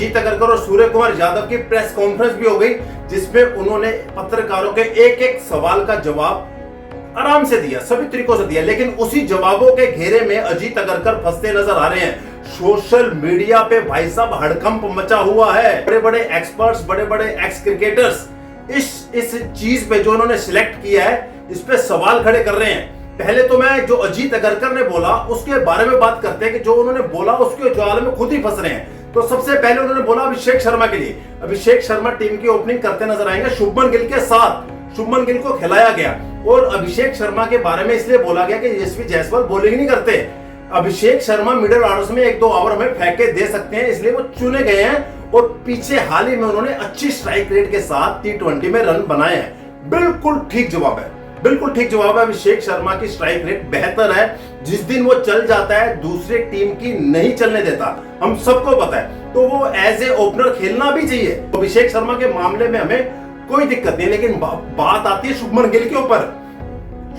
अजीत अग्रकर और सूर्य कुमार यादव की press conference भी हो गई, जिसमें उन्होंने पत्रकारों के एक एक सवाल का जवाब आराम से दिया, सभी तरीकों से दिया। लेकिन उसी जवाबों के घेरे में अजीत अग्रकर फंसते नजर आ रहे हैं। सोशल मीडिया पे भाई साहब हड़कंप मचा हुआ है। बड़े बड़े एक्सपर्ट्स, बड़े बड़े एक्स क्रिकेटर्स इस चीज पे जो उन्होंने सिलेक्ट किया है, इस पे सवाल खड़े कर रहे हैं। पहले तो मैं जो अजीत अग्रकर ने बोला उसके बारे में बात करते हैं कि जो उन्होंने बोला उसके जाल में खुद ही फंस रहे हैं। तो सबसे पहले उन्होंने बोला अभिषेक शर्मा के लिए। अभिषेक शर्मा टीम की ओपनिंग करते नजर आएंगे शुभमन गिल के साथ। शुभमन गिल को खिलाया गया और अभिषेक शर्मा के बारे में इसलिए बोला गया कि यशस्वी जायसवाल बॉलिंग नहीं करते। अभिषेक शर्मा मिडिल ऑर्डर्स में 1-2 ओवर में फेंके दे सकते हैं, इसलिए वो चुने गए हैं। और पीछे हाल ही में उन्होंने अच्छी स्ट्राइक रेट के साथ T20 में रन बनाए हैं। बिल्कुल ठीक जवाब है, बिल्कुल ठीक जवाब है। अभिषेक शर्मा की स्ट्राइक रेट बेहतर है। जिस दिन वो चल जाता है दूसरे टीम की नहीं चलने देता, हम सबको पता है। तो वो एज ए ओपनर खेलना भी चाहिए। अभिषेक शर्मा के मामले में हमें कोई दिक्कत नहीं। लेकिन बात आती है शुभमन गिल के ऊपर।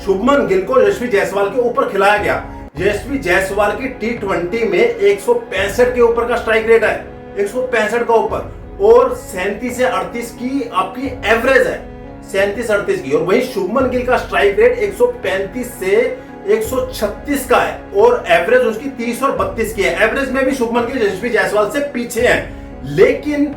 शुभमन गिल को यशस्वी जायसवाल के ऊपर खिलाया गया। यशस्वी जायसवाल की T20 में 165 के ऊपर का स्ट्राइक रेट है, 165 का ऊपर, और 37 से 38 की आपकी एवरेज है, 37-38 की। और वहीं शुभमन गिल का स्ट्राइक रेट 135 से 136 का है और एवरेज उसकी 30 और 32 की है। एवरेज में भी शुभमन गिल यशस्वी जायसवाल से पीछे हैं। लेकिन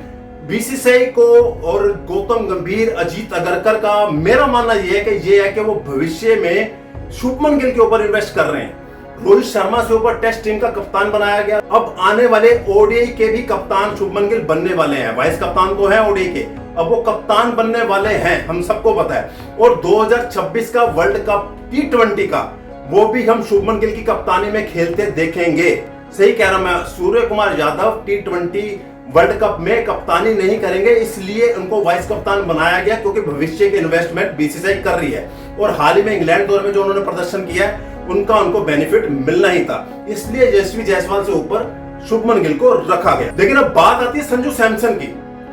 बीसीसीआई को और गौतम गंभीर, अजीत अग्रकर का मेरा मानना यह है कि वो भविष्य में शुभमन गिल के ऊपर इन्वेस्ट कर रहे हैं। रोहित शर्मा से ऊपर टेस्ट टीम का कप्तान बनाया गया। अब आने वाले ओडीआई के भी कप्तान शुभमन गिल बनने वाले हैं। वाइस कप्तान तो है ओडीआई के, अब वो कप्तान बनने वाले हैं, हम सबको पता है। और 2026 का वर्ल्ड कप T20 का वो भी हम शुभमन गिल की कप्तानी में खेलते देखेंगे। सही कह रहा हूं मैं। Surya Kumar Yadav T20 world cup में कप्तानी नहीं करेंगे, इसलिए उनको वाइस कप्तान बनाया गया, क्योंकि भविष्य के इन्वेस्टमेंट बीसीसीआई कर रही है। और हाल ही में इंग्लैंड दौरे में जो उन्होंने प्रदर्शन किया है उनको बेनिफिट मिलना ही था, इसलिए यशस्वी जायसवाल से ऊपर शुभमन गिल को रखा गया। लेकिन अब बात आती है संजू सैमसन की।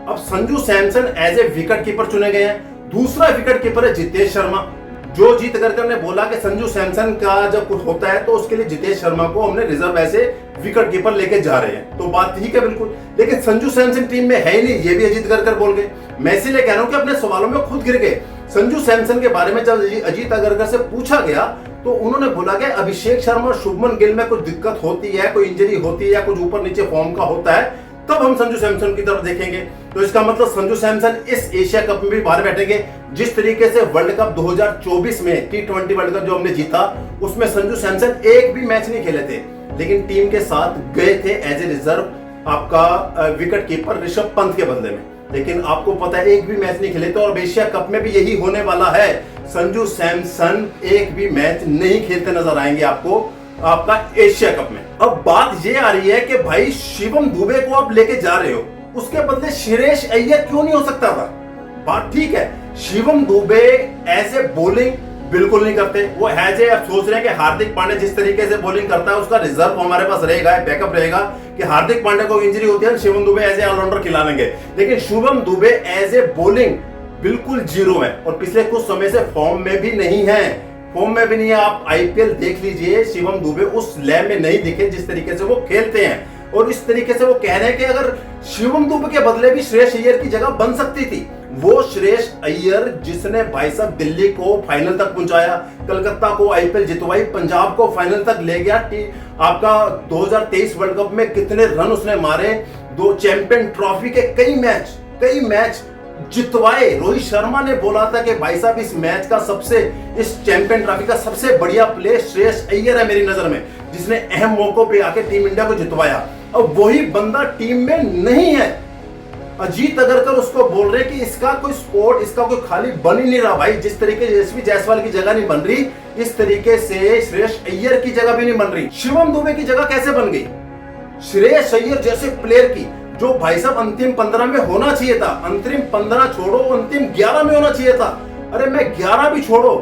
अब Sanju Samson as a wicket keeper चुने गए हैं। दूसरा विकेट कीपर है जितेश शर्मा। जो जीत अग्रकर ने बोला कि संजू सैमसन का जब कुछ होता है तो उसके लिए जितेश शर्मा को हमने रिजर्व ऐसे विकेट कीपर लेके जा रहे हैं, तो बात ठीक है बिल्कुल। लेकिन संजू सैमसन टीम में है ही नहीं, ये भी अजीत अग्रकर बोल गए। मैं इसलिए कह रहा हूं कि अपने सवालों में खुद गिर गए। संजू सैमसन के बारे में जब अजीत अग्रकर से पूछा गया तो उन्होंने बोला कि अभिषेक शर्मा और शुभमन गिल में कुछ दिक्कत होती है, कोई इंजरी होती है, कुछ ऊपर नीचे फॉर्म का होता है, तब हम संजू सैमसन की तरफ देखेंगे। तो इसका मतलब संजू सैमसन इस एशिया कप में भी बाहर बैठेंगे। जिस तरीके से वर्ल्ड कप 2024 में T20 वर्ल्ड कप जो हमने जीता, उसमें संजू सैमसन एक भी मैच नहीं खेले थे, लेकिन टीम के साथ गए थे एज ए रिजर्व आपका विकेट कीपर ऋषभ पंत के बदले में। लेकिन आपको पता है एक भी मैच नहीं खेले थे, और एशिया कप में भी यही होने वाला है। संजू सैमसन एक भी मैच नहीं खेलते नजर आएंगे आपको आपका एशिया कप में। अब बात ये आ रही है कि भाई शिवम दुबे को आप लेके जा रहे हो, उसके बदले श्रेयस अय्यर क्यों नहीं हो सकता था? बात ठीक है, शिवम दुबे ऐसे बॉलिंग बिल्कुल नहीं करते। वो एज ए सोच रहे हैं कि हार्दिक पांड्या जिस तरीके से बॉलिंग करता है उसका रिजर्व हमारे पास रहेगा, बैकअप रहेगा, कि हार्दिक पांड्या को इंजरी होती है Shivam Dube as a allrounder खिला लेंगे। लेकिन Shivam Dube as a bowling बिल्कुल जीरो है और पिछले कुछ समय से फॉर्म में भी नहीं है। फॉर्म में भी नहीं है। आप आईपीएल देख लीजिए, शिवम दुबे उस लय में नहीं दिखे जिस तरीके से वो खेलते हैं। और इस तरीके से वो कह रहे हैं कि अगर शिवम दुबे के बदले भी श्रेयस अय्यर की जगह बन सकती थी, वो श्रेयस अय्यर जिसने भाई साहब दिल्ली को फाइनल तक पहुंचाया, कलकत्ता को आईपीएल जितवाई, पंजाब को फाइनल तक ले गया। आपका 2023 वर्ल्ड कप में कितने रन उसने मारे, 2 चैंपियन ट्रॉफी के कई मैच जितवाए। रोहित शर्मा ने बोला था कि भाई साहब इस चैंपियन ट्रॉफी का सबसे बढ़िया प्लेयर श्रेयस अय्यर है मेरी नजर में, जिसने अहम मौकों पे आके टीम इंडिया को जितवाया। अब वही बंदा टीम में नहीं है। अजीत अग्रकर उसको बोल रहे कि इसका कोई स्पोर्ट, इसका कोई खाली बन ही नहीं रहा भाई। जिस तरीके से यशस्वी जायसवाल की जगह नहीं बन रही, इस तरीके से श्रेयस अय्यर की जगह भी नहीं बन रही। शिवम दुबे की जगह कैसे बन गई? श्रेयस अय्यर जैसे प्लेयर की, जो भाई साहब अंतिम 15 में होना चाहिए था, अंतिम 15 छोड़ो, अंतिम 11 में होना चाहिए था। अरे मैं 11 भी छोड़ो,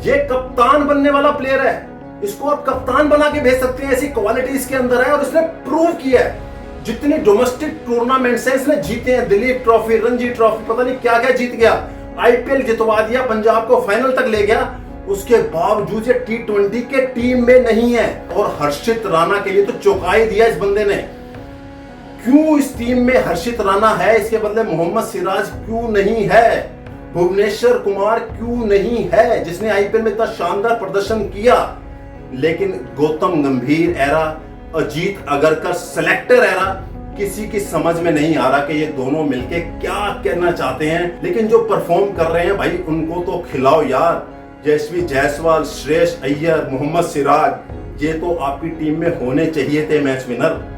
ये कप्तान बनने वाला प्लेयर है, इसको आप कप्तान बना के भेज सकते हैं। ऐसी क्वालिटी इसके अंदर है और इसने प्रूव किया है। जितने डोमेस्टिक टूर्नामेंट से इसने जीते हैं, दिलीप ट्रॉफी, रणजी ट्रॉफी, पता नहीं क्या क्या जीत गया, आईपीएल जितवा दिया, पंजाब को फाइनल तक ले गया। उसके बावजूद ये T20 के टीम में नहीं है। और हर्षित राणा के लिए तो चौंका ही दिया इस बंदे ने। क्यों इस टीम में हर्षित राणा है, इसके बदले मोहम्मद सिराज क्यों नहीं है, भुवनेश्वर कुमार क्यों नहीं है, जिसने आईपीएल में इतना शानदार प्रदर्शन किया। लेकिन गौतम गंभीर era, Ajit Agarkar selector era, किसी की समझ में नहीं आ रहा कि ये दोनों मिलके क्या कहना चाहते हैं। लेकिन जो परफॉर्म कर रहे हैं भाई, उनको तो खिलाओ यार। यशस्वी जायसवाल, श्रेयस अय्यर, मोहम्मद सिराज, ये तो आपकी टीम में होने चाहिए थे मैच विनर।